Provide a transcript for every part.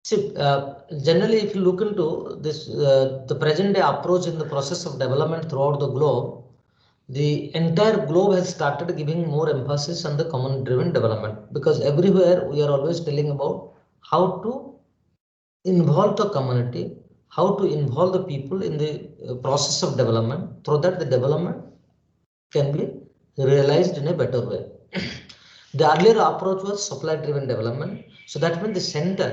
See, generally, if you look into this, the present day approach in the process of development throughout the globe, the entire globe has started giving more emphasis on the community-driven development, because everywhere we are always telling about how to involve the community, how to involve the people in the process of development, so that the development can be realized in a better way. The earlier approach was supply-driven development. So that means the center,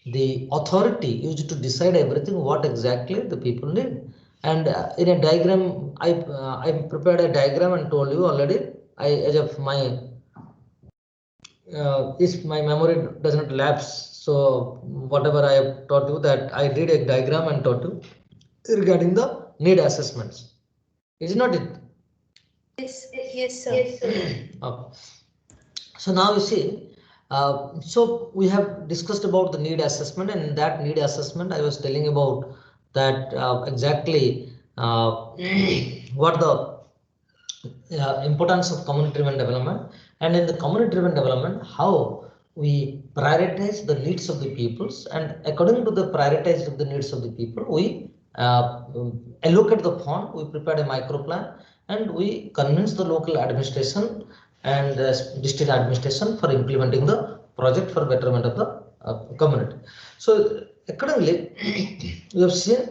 the authority used to decide everything, what exactly the people need. And in a diagram, I prepared a diagram and told you already. As of my if my memory doesn't lapse, so whatever I have taught you, that I did a diagram and taught you regarding the need assessments. Is not it? Yes, sir. Okay. So now you see, so we have discussed about the need assessment, and in that need assessment, I was telling about that exactly what the importance of community-driven development, and in the community-driven development, how we prioritize the needs of the peoples, and according to the prioritize of the needs of the people, we allocate the fund, we prepared a micro plan, and we convince the local administration and district administration for implementing the project for betterment of the community. So accordingly, we have seen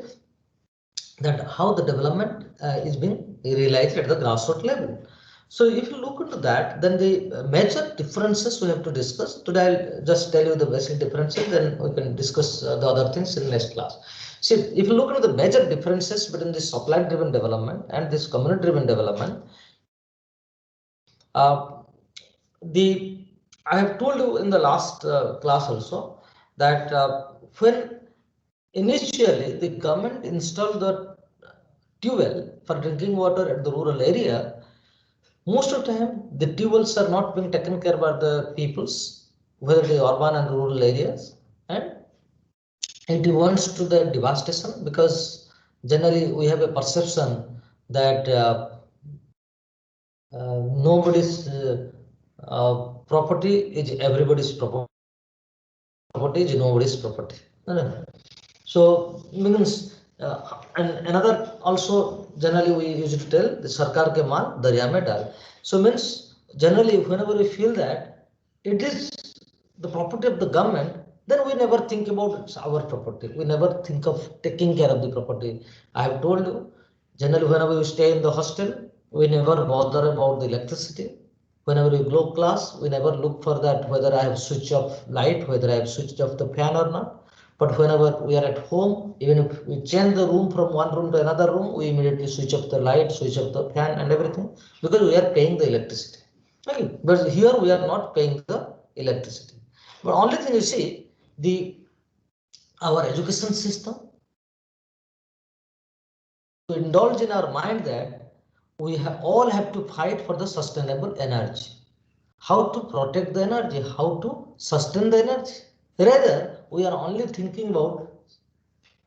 that how the development is being realized at the grassroots level. So if you look into that, then the major differences we have to discuss. Today I'll just tell you the basic differences, then we can discuss the other things in next class. See, if you look into the major differences between this supply-driven development and this community-driven development, the I have told you in the last class also that when initially the government installed the tube well for drinking water at the rural area, most of the time the tube wells are not being taken care by the peoples, whether the urban and rural areas, and it wants to the devastation, because generally we have a perception that nobody's property is everybody's property is nobody's property. So means and another also generally we used to tell the sarkar ke maal darya mein dal. So means generally whenever we feel that it is the property of the government, then we never think about it's our property. We never think of taking care of the property. I have told you, generally whenever we stay in the hostel, we never bother about the electricity. Whenever we go class, we never look for that whether I have switched off light, whether I have switched off the fan or not. But whenever we are at home, even if we change the room from one room to another room, we immediately switch off the light, switch off the fan and everything, because we are paying the electricity. Okay. But here we are not paying the electricity. But only thing you see, the our education system to indulge in our mind that we all have to fight for the sustainable energy. How to protect the energy, how to sustain the energy. Rather, we are only thinking about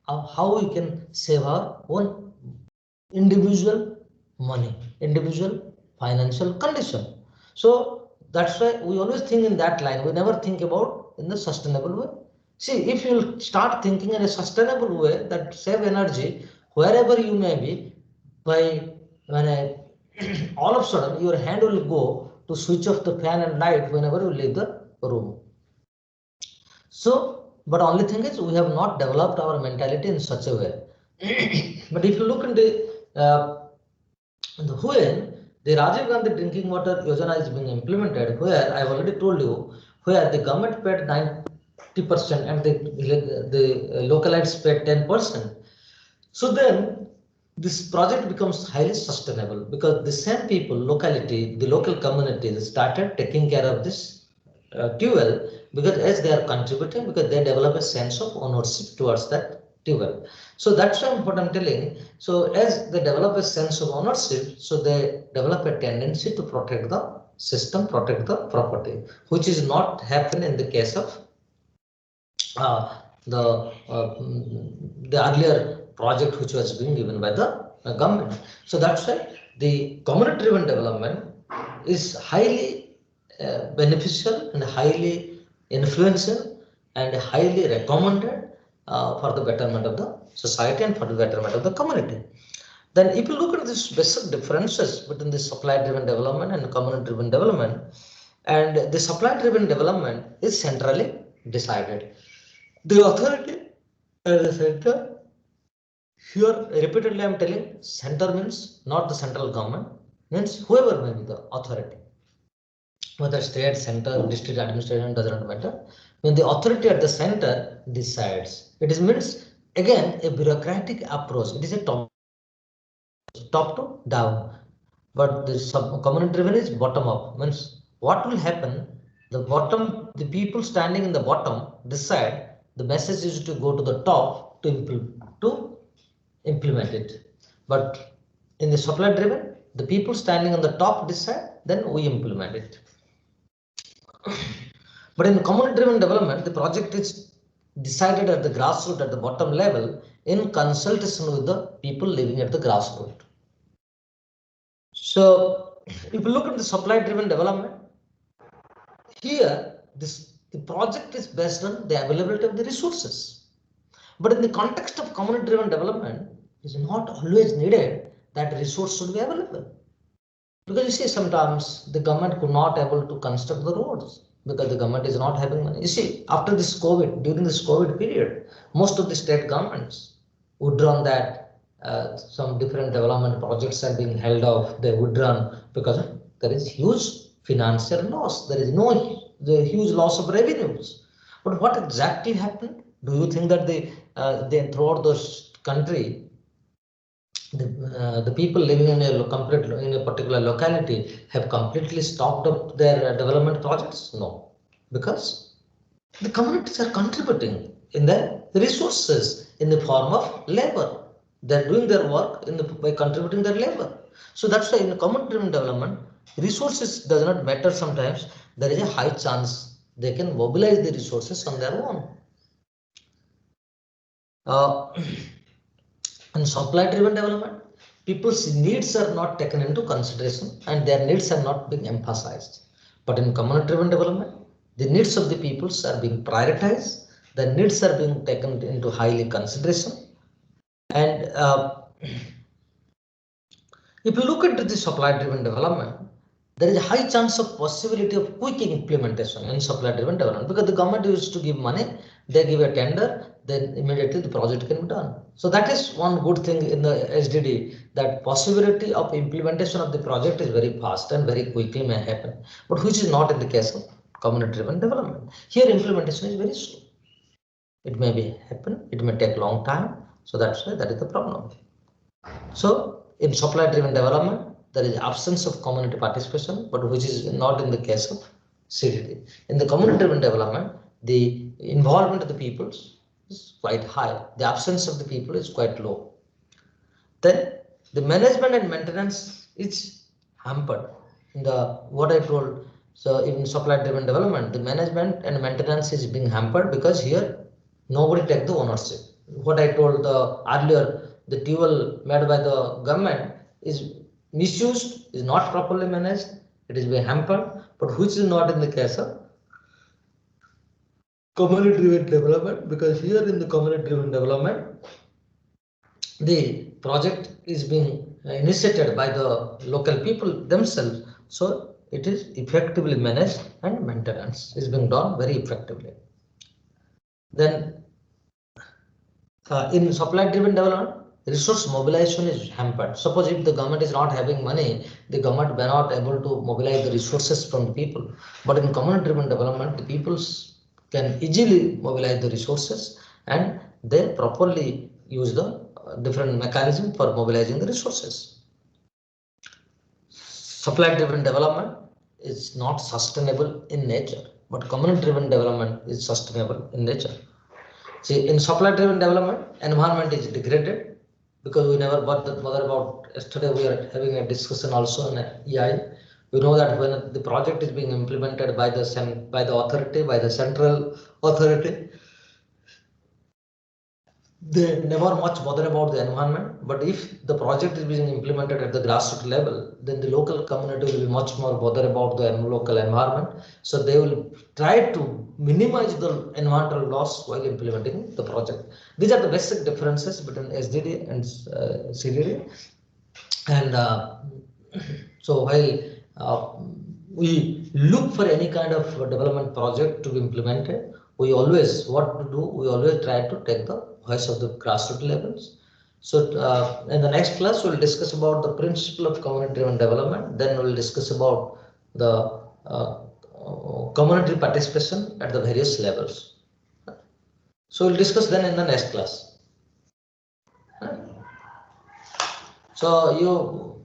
how we can save our own individual money, individual financial condition. So that's why we always think in that line. We never think about in the sustainable way. See, if you start thinking in a sustainable way that save energy wherever you may be, by when all of a sudden your hand will go to switch off the fan and light whenever you leave the room. So, but only thing is we have not developed our mentality in such a way. But if you look in the when the Rajiv Gandhi drinking water Yojana is being implemented, where I have already told you, where the government paid 90% and the localites paid 10%. So then this project becomes highly sustainable, because the same people, locality, the local communities started taking care of this fuel, because as they are contributing, because they develop a sense of ownership towards that fuel. So that's why what I'm telling. So as they develop a sense of ownership, so they develop a tendency to protect the system, protect the property, which is not happen in the case of the earlier project which was being given by the government. So that's why the community-driven development is highly beneficial and highly influential, and highly recommended for the betterment of the society and for the betterment of the community. Then if you look at these basic differences between the supply-driven development and community-driven development, and the supply-driven development is centrally decided. The authority at the center, here repeatedly I am telling, center means not the central government, means whoever may be the authority. Whether state, center, district administration doesn't matter. When the authority at the center decides, it is means again a bureaucratic approach. It is a top to down, but the community driven is bottom up. Means what will happen? The people standing in the bottom decide. The message is to go to the top to implement it. But in the supply driven, the people standing on the top decide, then we implement it. But in community driven development, the project is decided at the grassroots, at the bottom level, in consultation with the people living at the grassroots. So if you look at the supply driven development, here the project is based on the availability of the resources. But in the context of community driven development, it is not always needed that resource should be available. Because you see, sometimes the government could not able to construct the roads because the government is not having money. You see, after this COVID, during this COVID period, most of the state governments withdrawn that some different development projects are being held off. They withdrawn because there is huge financial loss. There is the huge loss of revenues. But what exactly happened? Do you think that they throughout the country, the people living in a particular locality have completely stopped up their development projects? No, because the communities are contributing in their resources in the form of labor. They're doing their work by contributing their labor. So that's why in community-driven development, resources does not matter sometimes. There is a high chance they can mobilize the resources on their own. In supply-driven development, people's needs are not taken into consideration and their needs are not being emphasized. But in community-driven development, the needs of the peoples are being prioritized, the needs are being taken into highly consideration. And if you look into the supply-driven development, there is a high chance of possibility of quick implementation in supply-driven development because the government used to give money, they give a tender, then immediately the project can be done. So that is one good thing in the SDD, that possibility of implementation of the project is very fast and very quickly may happen, but which is not in the case of community-driven development. Here implementation is very slow. It may be happen, it may take long time. So that's why that is the problem. So in supply-driven development, there is absence of community participation, but which is not in the case of CDD. In the community-driven development, the involvement of the peoples is quite high. The absence of the people is quite low. Then the management and maintenance is hampered. In the what I told, so in supply-driven development, the management and maintenance is being hampered because here nobody take the ownership. What I told earlier, the fuel made by the government is misused, is not properly managed, it is being hampered, but which is not in the case of community-driven development, because here in the community-driven development, the project is being initiated by the local people themselves, so it is effectively managed and maintenance is being done very effectively. Then in supply-driven development, resource mobilization is hampered. Suppose if the government is not having money, the government may not able to mobilize the resources from the people. But in community-driven development, the peoples can easily mobilize the resources and they properly use the different mechanism for mobilizing the resources. Supply-driven development is not sustainable in nature, but community-driven development is sustainable in nature. See, in supply-driven development, environment is degraded because we never bother about. Yesterday we are having a discussion also on EI. We know that when the project is being implemented by the authority, by the central authority, they never much bother about the environment, but if the project is being implemented at the grassroots level, then the local community will be much more bothered about the local environment. So they will try to minimize the environmental loss while implementing the project. These are the basic differences between SDD and CDD. And so while we look for any kind of development project to be implemented, we always, what to do, we always try to take the voice of the grassroots levels. So in the next class, we'll discuss about the principle of community-driven development. Then we'll discuss about the community participation at the various levels. So we'll discuss then in the next class. So you